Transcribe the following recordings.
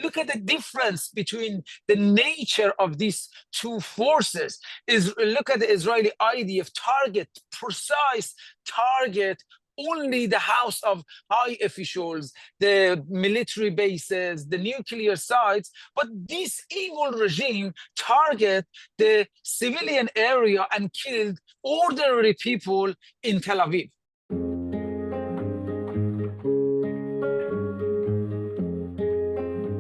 Look at the difference between the nature of these two forces. Look at the Israeli IDF target, precise target, only the house of high officials, the military bases, the nuclear sites, but this evil regime target the civilian area and killed ordinary people in Tel Aviv.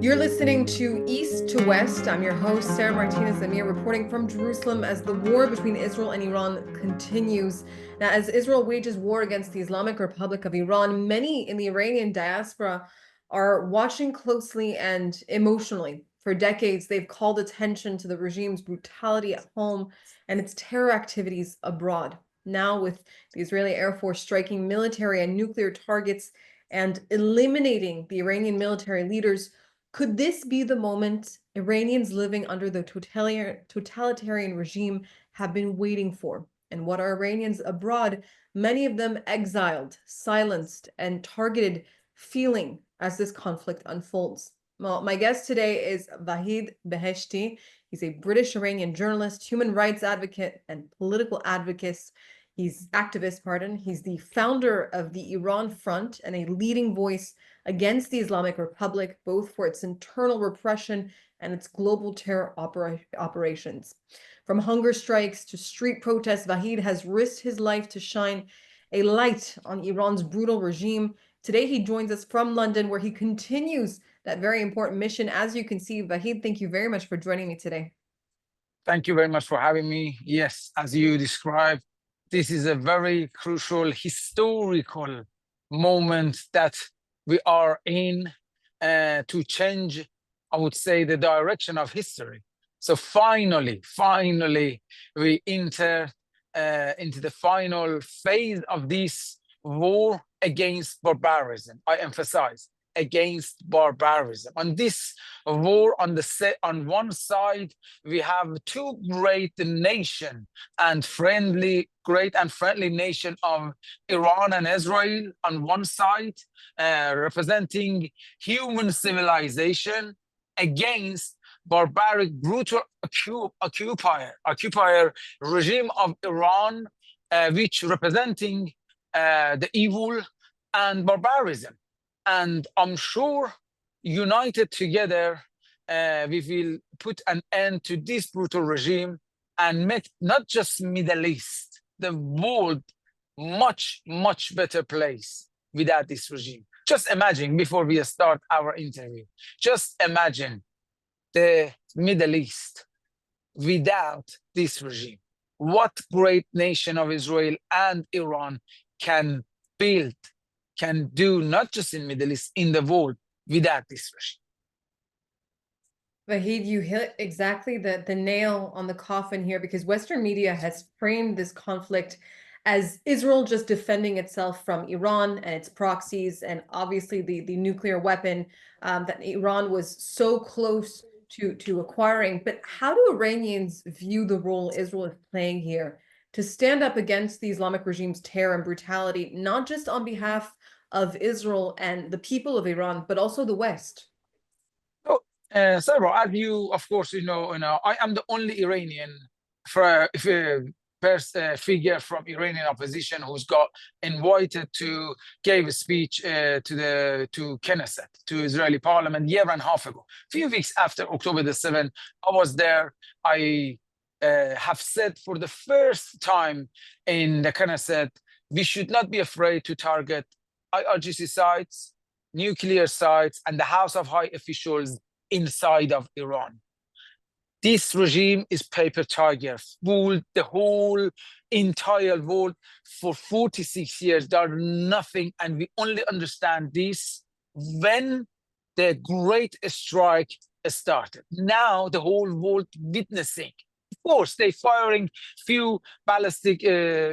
You're listening to East to West. I'm your host, Sarah Martinez Amir, reporting from Jerusalem as the war between Israel and Iran continues. Now, as Israel wages war against the Islamic Republic of Iran, many in the Iranian diaspora are watching closely and emotionally. For decades, they've called attention to the regime's brutality at home and its terror activities abroad. Now, with the Israeli Air Force striking military and nuclear targets and eliminating the Iranian military leaders, could this be the moment Iranians living under the totalitarian regime have been waiting for? And what are Iranians abroad, many of them exiled, silenced, and targeted, feeling as this conflict unfolds? Well, my guest today is Vahid Beheshti. He's a British-Iranian journalist, human rights advocate, and political activist. He's the founder of the Irân Front and a leading voice against the Islamic Republic, both for its internal repression and its global terror operations. From hunger strikes to street protests, Vahid has risked his life to shine a light on Iran's brutal regime. Today, he joins us from London, where he continues that very important mission. As you can see, Vahid, thank you very much for joining me today. Thank you very much for having me. Yes, as you described, this is a very crucial, historical moment that we are in to change, I would say, the direction of history. So finally, we enter into the final phase of this war against barbarism. I emphasize, against barbarism. On this war, on one side, we have two great nation and great and friendly nation of Iran and Israel on one side, representing human civilization against barbaric, brutal occupier regime of Iran, which representing the evil and barbarism. And I'm sure, united together, we will put an end to this brutal regime and make not just Middle East, the world, much better place without this regime. Just imagine, before we start our interview, just imagine the Middle East without this regime. What great nation of Israel and Iran can build, can do, not just in Middle East, in the world, without this regime. Vahid, you hit exactly the nail on the coffin here, because Western media has framed this conflict as Israel just defending itself from Iran and its proxies, and obviously the nuclear weapon that Iran was so close to acquiring. But how do Iranians view the role Israel is playing here to stand up against the Islamic regime's terror and brutality, not just on behalf of Israel and the people of Iran, but also the West? So, Sarah, as you, of course, I am the only Iranian figure from Iranian opposition who's got invited to give a speech to Knesset, to Israeli parliament, a year and a half ago. A few weeks after October the 7th, I was there. I have said for the first time in the Knesset, we should not be afraid to target IRGC sites, nuclear sites, and the House of High Officials inside of Iran. This regime is paper tiger, fooled the whole entire world for 46 years. There's nothing, and we only understand this when the Great Strike started. Now the whole world witnessing. Of course, they're firing few ballistic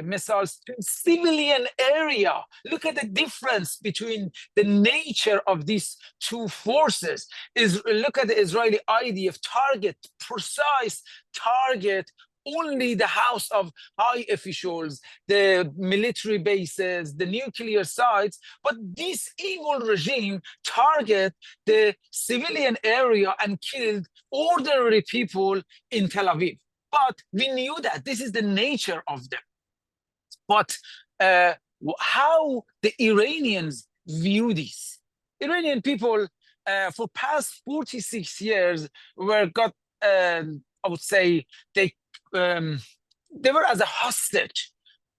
missiles to civilian area. Look at the difference between the nature of these two forces. Look at the Israeli IDF target, precise target, only the house of high officials, the military bases, the nuclear sites, but this evil regime target the civilian area and killed ordinary people in Tel Aviv. But we knew that this is the nature of them. But how the Iranians view this? Iranian people for past 46 years I would say, they were as a hostage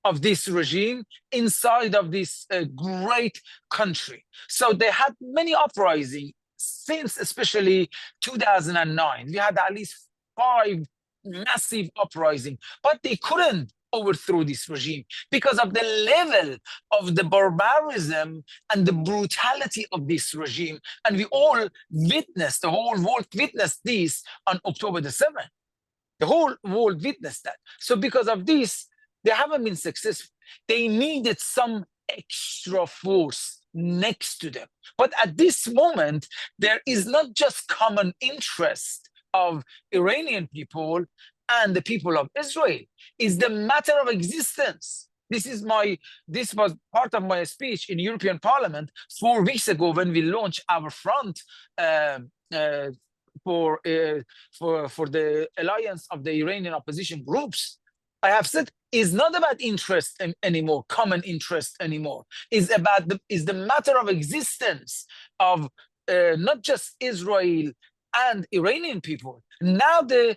of this regime inside of this great country. So they had many uprisings since especially 2009. We had at least 5 massive uprisings, but they couldn't overthrow this regime because of the level of the barbarism and the brutality of this regime. And we all witnessed, the whole world witnessed this on October the 7th. The whole world witnessed that. So because of this, they haven't been successful. They needed some extra force next to them. But at this moment, there is not just common interest of Iranian people and the people of Israel. It's the matter of existence. This was part of my speech in European Parliament 4 weeks ago when we launched our front for the alliance of the Iranian opposition groups. I have said it's not about interest anymore, common interest anymore. It's the matter of existence of not just Israel and Iranian people. Now the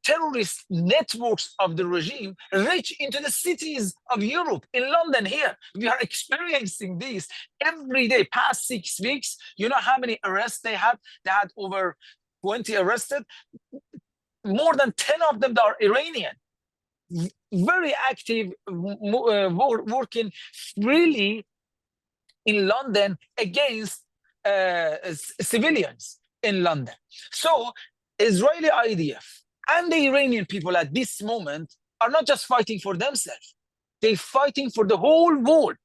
terrorist networks of the regime reach into the cities of Europe, in London here. We are experiencing this every day, past 6 weeks. You know how many arrests they had? They had over 20 arrested. More than 10 of them are Iranian. Very active, working freely in London against civilians in London. So Israeli IDF and the Iranian people at this moment are not just fighting for themselves, they're fighting for the whole world.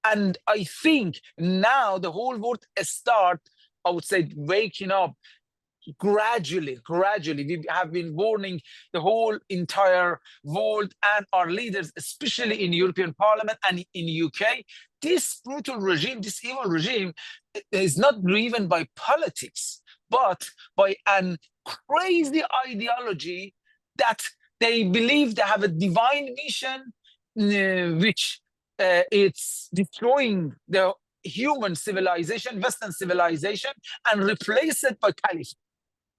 And I think now the whole world start, I would say, waking up gradually. We have been warning the whole entire world and our leaders, especially in European Parliament and in UK. This brutal regime, this evil regime, is not driven by politics, but by an crazy ideology that they believe they have a divine mission, which it's destroying the human civilization, Western civilization, and replace it by caliphate.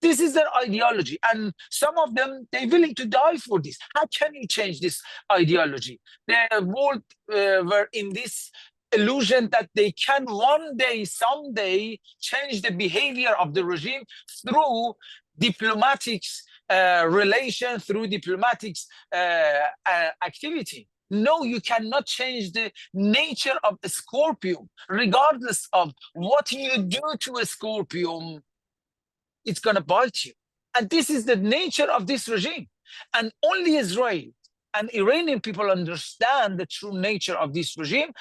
This is their ideology, and some of them, they're willing to die for this. How can you change this ideology? The world were in this illusion that they can one day, someday, change the behavior of the regime through diplomatic relation, through diplomatic activity. No, you cannot change the nature of a scorpion. Regardless of what you do to a scorpion, it's going to bite you. And this is the nature of this regime. And only Israel and Iranian people understand the true nature of this regime.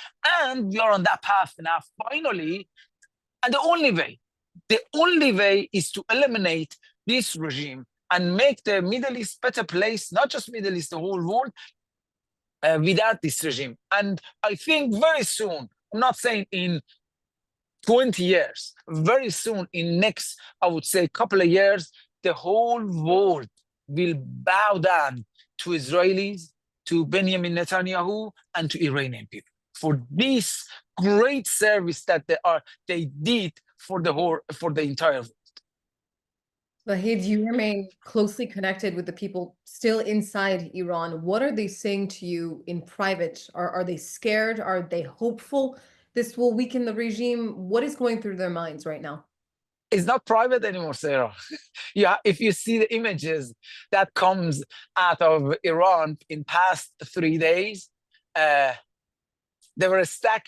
And we are on that path now, finally. And the only way is to eliminate this regime and make the Middle East a better place, not just Middle East, the whole world, without this regime. And I think very soon, I'm not saying in 20 years, very soon, in next, I would say, couple of years, the whole world will bow down to Israelis, to Benjamin Netanyahu, and to Iranian people for this great service that they did for the entire world. Vahid, you remain closely connected with the people still inside Iran. What are they saying to you in private? Are they scared? Are they hopeful this will weaken the regime? What is going through their minds right now? It's not private anymore, Sarah. Yeah, if you see the images that comes out of Iran in past 3 days, they were stuck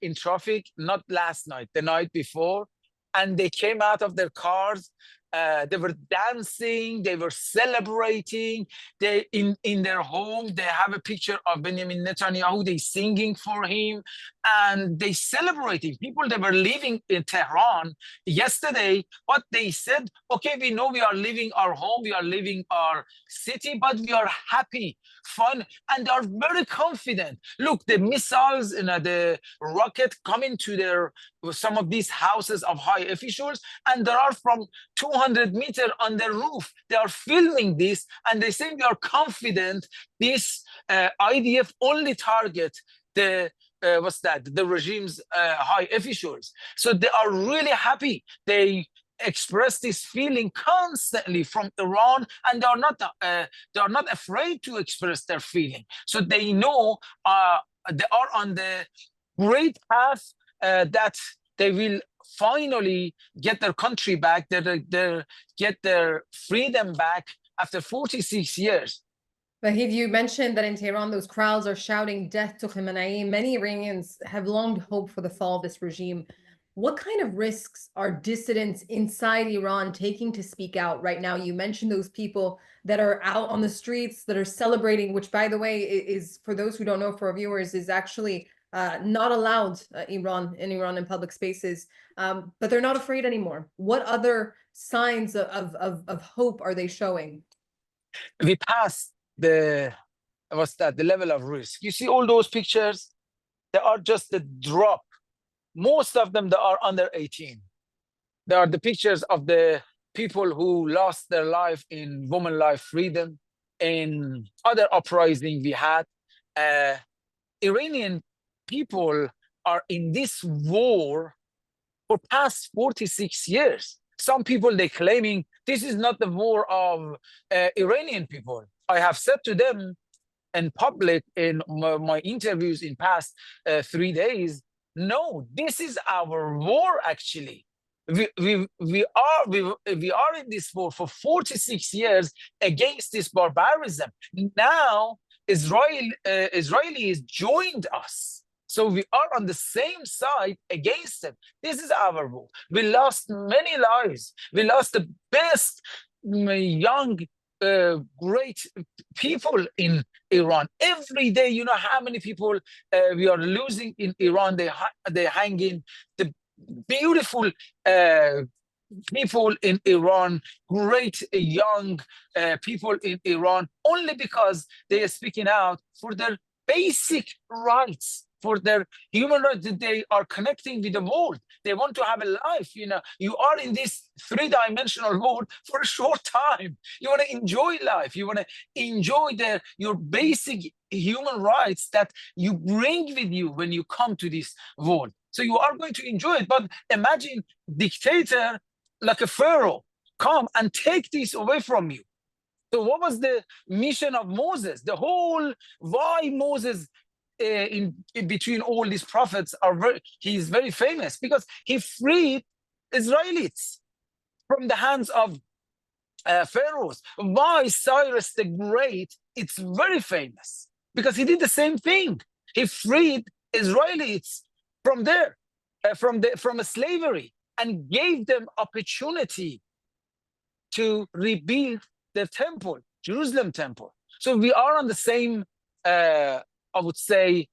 in traffic, not last night, the night before, and they came out of their cars They were dancing, they were celebrating. They in their home, they have a picture of Benjamin Netanyahu, they singing for him, and they celebrating. People that were living in Tehran yesterday, but they said, okay, we know we are leaving our home, we are leaving our city, but we are happy, fun, and they are very confident. Look, the missiles and the rocket coming to their some of these houses of high officials, and there are from 200 meters on the roof. They are filming this, and they say we are confident this IDF only target the the regime's high officials. So they are really happy. They express this feeling constantly from Iran, and they are not afraid to express their feeling. So they know they are on the great path that they will finally get their country back, get their freedom back after 46 years. Vahid, you mentioned that in Tehran, those crowds are shouting death to Khamenei. Many Iranians have long hoped for the fall of this regime. What kind of risks are dissidents inside Iran taking to speak out right now? You mentioned those people that are out on the streets, that are celebrating, which, by the way, is, for those who don't know, for our viewers, is actually not allowed in Iran in public spaces, but they're not afraid anymore. What other signs of hope are they showing? We passed the level of risk. You see all those pictures, they are just a drop. Most of them, they are under 18. They are the pictures of the people who lost their life in women life freedom, in other uprising we had. Iranian people are in this war for past 46 years. Some people, they claiming this is not the war of Iranian people. I have said to them in public in my interviews in past 3 days, no, this is our war actually. We are in this war for 46 years against this barbarism. Now Israelis joined us. So we are on the same side against them. This is our war. We lost many lives. We lost the best young, great people in Iran. Every day, you know how many people we are losing in Iran. They hang in the beautiful people in Iran, great young people in Iran, only because they are speaking out for their basic rights, for their human rights, that they are connecting with the world. They want to have a life. You know, you are in this three-dimensional world for a short time. You want to enjoy life. You want to enjoy your basic human rights that you bring with you when you come to this world. So you are going to enjoy it. But imagine dictator like a pharaoh come and take this away from you. So what was the mission of Moses? The whole why Moses in between all these prophets he is very famous because he freed Israelites from the hands of pharaohs. Why Cyrus the Great? It's very famous because he did the same thing. He freed Israelites from there, from a slavery, and gave them opportunity to rebuild the temple, Jerusalem temple. So we are on the same, I would say,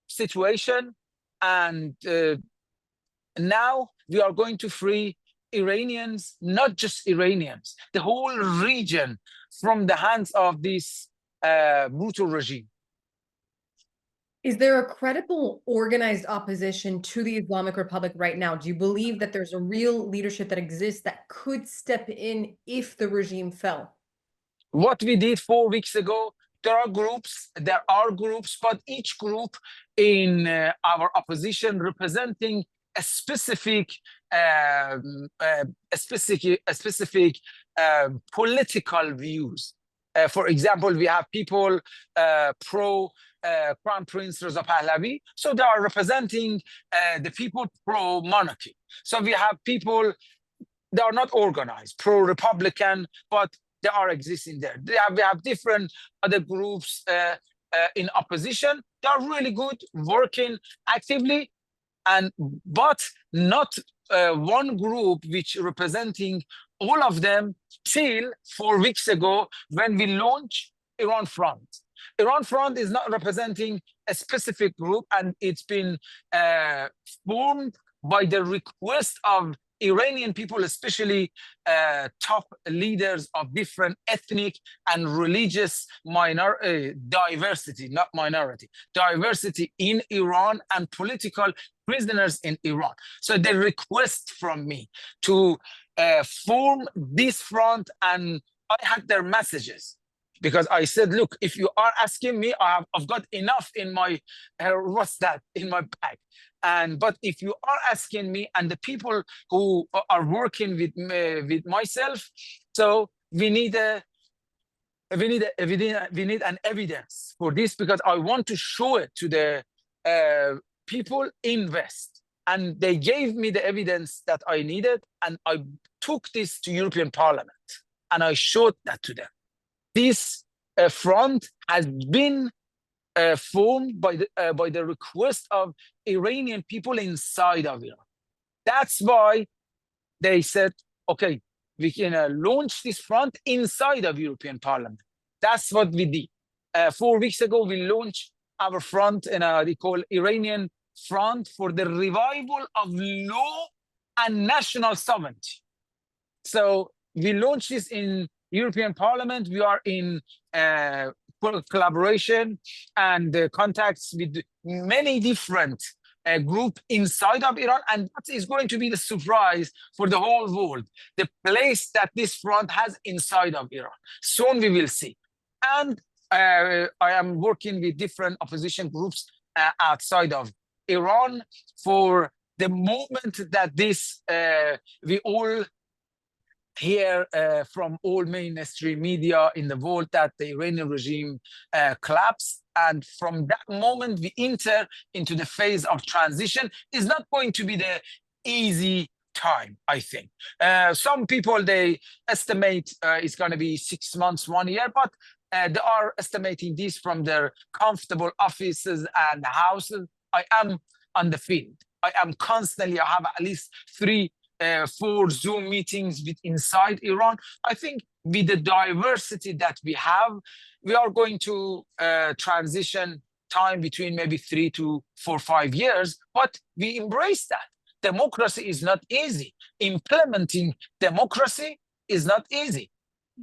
situation, and now we are going to free Iranians, not just Iranians, the whole region from the hands of this brutal regime. Is there a credible, organized opposition to the Islamic Republic right now? Do you believe that there's a real leadership that exists that could step in if the regime fell? What we did 4 weeks ago, there are groups, but each group in our opposition representing a specific political views. For example, we have people pro Crown Prince Reza Pahlavi, so they are representing the people pro monarchy. So we have people, they are not organized, pro Republican, but they are existing there. We have different other groups in opposition. They are really good, working actively, but not one group which representing all of them till 4 weeks ago when we launched Irân Front. Irân Front is not representing a specific group, and it's been formed by the request of Iranian people, especially top leaders of different ethnic and religious diversity, not minority, diversity in Iran, and political prisoners in Iran. So they request from me to form this front, and I had their messages. Because I said, look, if you are asking me, I've got enough in my, in my bag. But if you are asking me and the people who are working with myself, so we need an evidence for this, because I want to show it to the people in West. And they gave me the evidence that I needed, and I took this to European Parliament and I showed that to them. This front has been formed by the request of Iranian people inside of Iran. That's why they said, okay, we can launch this front inside of European Parliament. That's what we did. 4 weeks ago, we launched our front, and they call Iranian Front for the Revival of Law and National Sovereignty. So we launched this in European Parliament. We are in collaboration and contacts with many different groups inside of Iran, and that is going to be the surprise for the whole world, the place that this front has inside of Iran. Soon we will see. And I am working with different opposition groups outside of Iran for the moment that this, we all hear from all mainstream media in the world that the Iranian regime collapsed. And from that moment, we enter into the phase of transition. It's not going to be the easy time, I think. Some people, they estimate it's going to be 6 months, 1 year, but they are estimating this from their comfortable offices and houses. I am on the field. I am constantly, I have at least 4 Zoom meetings with inside Iran. I think with the diversity that we have, we are going to transition time between maybe 3 to 4, 5 years, but we embrace that. Democracy is not easy. Implementing democracy is not easy.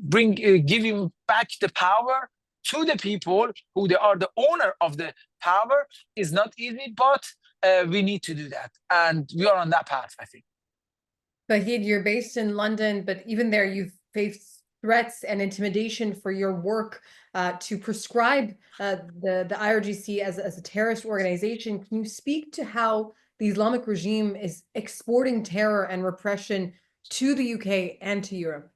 Giving back the power to the people who they are the owner of the power is not easy, but we need to do that. And we are on that path, I think. Vahid, you're based in London, but even there you've faced threats and intimidation for your work to prescribe the IRGC as a terrorist organization. Can you speak to how the Islamic regime is exporting terror and repression to the UK and to Europe?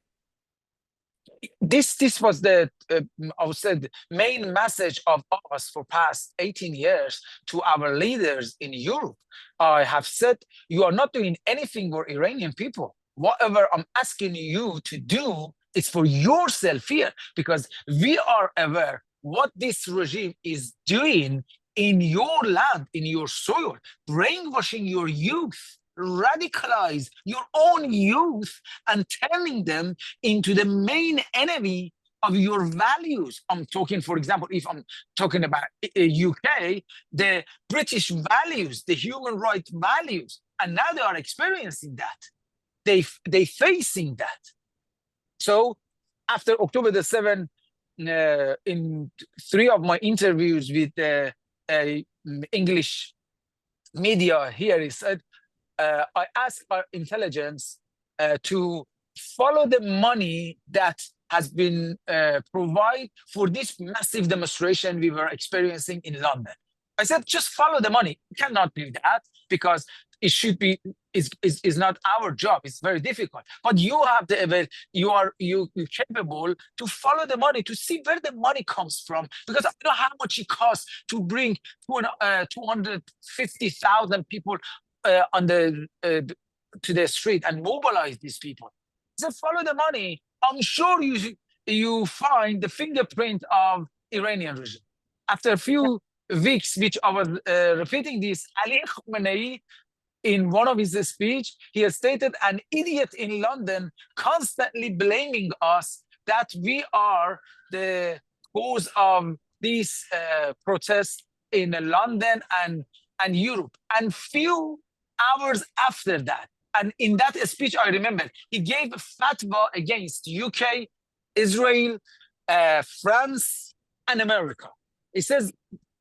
This was the, I would say, the main message of us for past 18 years to our leaders in Europe. I have said, you are not doing anything for Iranian people. Whatever I'm asking you to do is for yourself here, because we are aware what this regime is doing in your land, in your soil, brainwashing your youth, radicalize your own youth and turning them into the main enemy of your values. I'm talking, for example, if I'm talking about UK, the British values, the human rights values, and now they are experiencing that. They facing that. So after October the 7th, in 3 of my interviews with English media here, he said, I asked our intelligence to follow the money that has been provided for this massive demonstration we were experiencing in London. I said, just follow the money. You cannot do that because it should be, is not our job. It's very difficult. But you have you're capable to follow the money, to see where the money comes from. Because I know how much it costs to bring 250,000 people to the street and mobilize these people. So follow the money. I'm sure you find the fingerprint of Iranian regime. After a few weeks, which I was repeating this, Ali Khamenei in one of his speech, he has stated, an idiot in London constantly blaming us that we are the cause of these protests in London and Europe. And few hours after that, and in that speech, I remember, he gave a fatwa against UK, Israel, France, and America. He says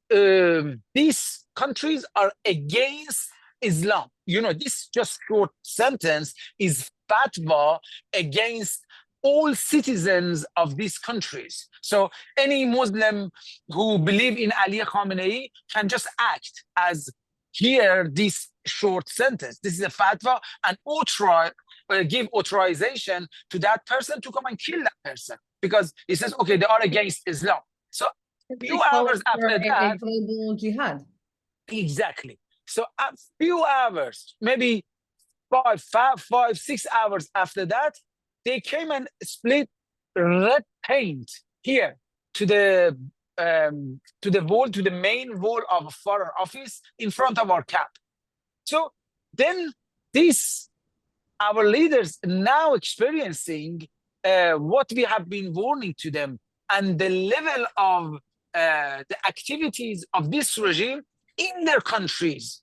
these countries are against Islam. You know, this just short sentence is fatwa against all citizens of these countries. So any Muslim who believe in Ali Khamenei can just act as hear this short sentence. This is a fatwa and give authorization to that person to come and kill that person because he says, okay, they are against Islam. So a few hours after that, a global jihad. Exactly. So a few hours, maybe 6 hours after that, they came and split red paint here to the wall, to the main wall of Foreign Office in front of our cap. So then our leaders now experiencing what we have been warning to them and the level of the activities of this regime in their countries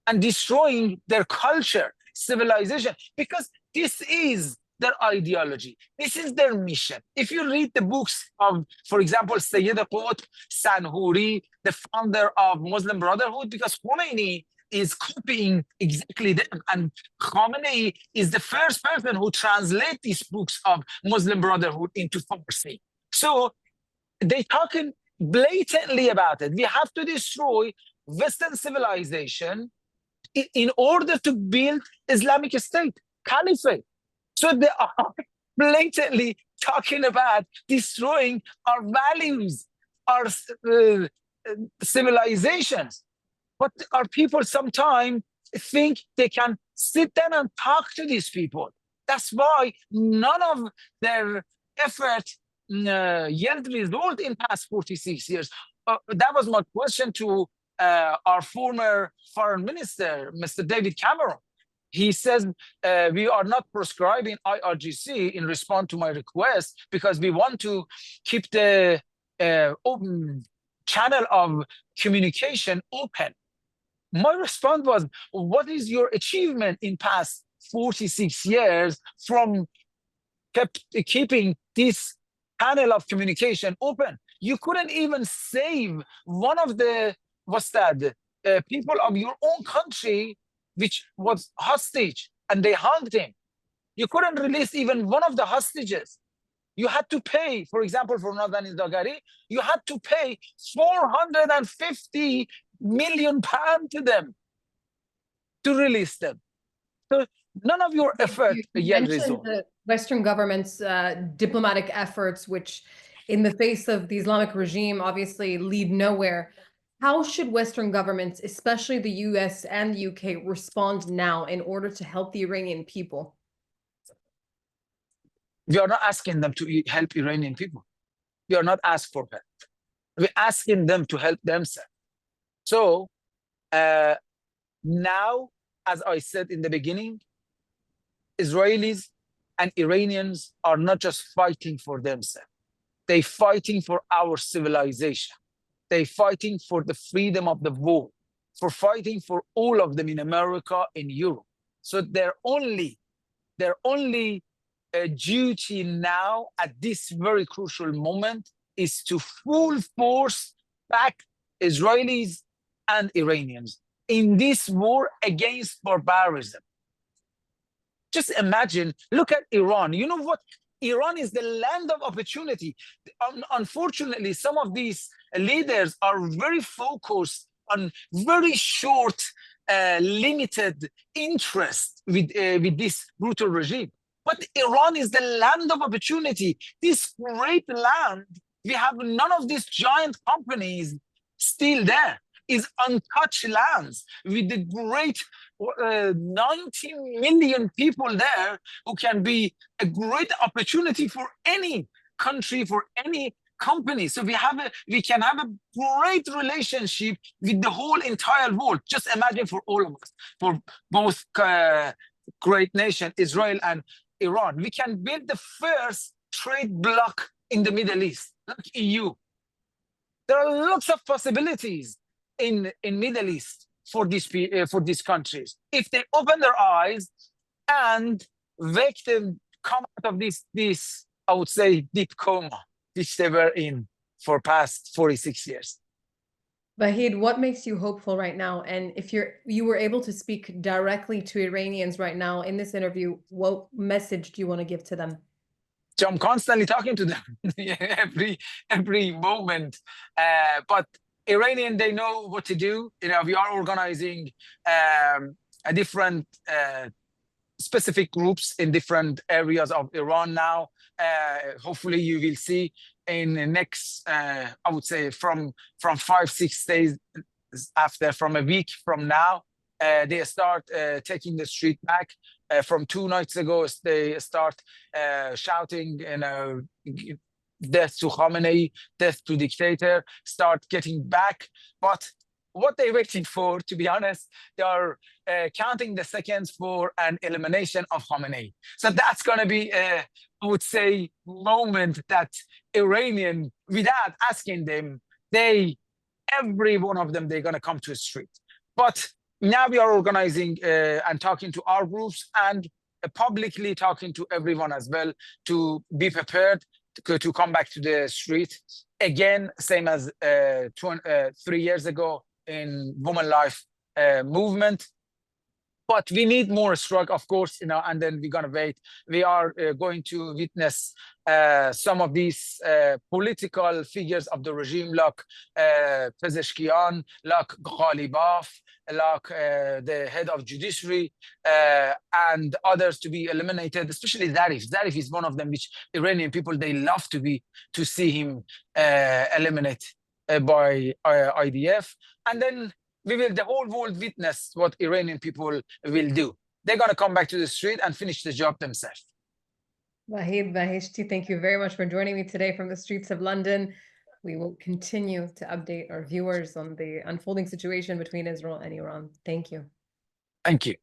and destroying their culture, civilization, because this is their ideology. This is their mission. If you read the books of, for example, Sayyid Qutb, Sanhuri, the founder of Muslim Brotherhood, because Khomeini is copying exactly them. And Khamenei is the first person who translates these books of Muslim Brotherhood into Farsi. So they talking blatantly about it. We have to destroy Western civilization in order to build Islamic State, Caliphate. So they are blatantly talking about destroying our values, our civilizations. But our people sometimes think they can sit down and talk to these people. That's why none of their effort yield result in past 46 years. That was my question to our former foreign minister, Mr. David Cameron. He says, we are not prescribing IRGC in response to my request because we want to keep the open channel of communication open. My response was, what is your achievement in past 46 years from keeping this channel of communication open? You couldn't even save one of the, people of your own country, which was hostage, and they hanged him. You couldn't release even one of the hostages. You had to pay, for example, for Nazanin Zaghari, you had to pay 450 million pounds to them to release them. So none of your effort yield result. The Western government's diplomatic efforts, which in the face of the Islamic regime obviously lead nowhere. How should Western governments, especially the US and the UK, respond now in order to help the Iranian people? We are not asking them to help Iranian people. We are not asking for help. We're asking them to help themselves. So now, as I said in the beginning, Israelis and Iranians are not just fighting for themselves. They're fighting for our civilization. They're fighting for the freedom of the world, for fighting for all of them in America, in Europe. So their only duty now at this very crucial moment is to full force back Israelis and Iranians in this war against barbarism. Just imagine, look at Iran. You know what? Iran is the land of opportunity. Unfortunately, some of these leaders are very focused on very short, limited interest with this brutal regime. But Iran is the land of opportunity. This great land, we have none of these giant companies still there. Is untouched lands with the great 90 million people there who can be a great opportunity for any country, for any companies. So we can have a great relationship with the whole entire world. Just imagine for all of us, for both great nation, Israel and Iran, we can build the first trade bloc in the Middle East, like EU. There are lots of possibilities in Middle East for these countries if they open their eyes and make them come out of this I would say deep coma which they were in for past 46 years. Vahid, what makes you hopeful right now? And if you were able to speak directly to Iranians right now in this interview, what message do you want to give to them? So I'm constantly talking to them every moment. But Iranian, they know what to do. You know, we are organizing a different specific groups in different areas of Iran now. Hopefully you will see in the next, I would say from 5-6 days after, from a week from now, they start taking the street back. From 2 nights ago, they start shouting, you know, death to Khamenei, death to dictator, start getting back. But what they're waiting for, to be honest, they are counting the seconds for an elimination of Khamenei. So that's going to be, I would say, moment that Iranian, without asking them, every one of them, they're going to come to a street. But now we are organizing and talking to our groups and publicly talking to everyone as well to be prepared to come back to the street. Again, same as 3 years ago in Women Life movement. But we need more struggle, of course, you know, and then we're going to wait. We are going to witness some of these political figures of the regime, like Pezeshkian, like Ghalibaf, like the head of judiciary, and others to be eliminated, especially Zarif. Zarif is one of them, which Iranian people, they love to see him eliminated by IDF. And then the whole world witness what Iranian people will do. They're going to come back to the street and finish the job themselves. Vahid Beheshti, thank you very much for joining me today from the streets of London. We will continue to update our viewers on the unfolding situation between Israel and Iran. Thank you. Thank you.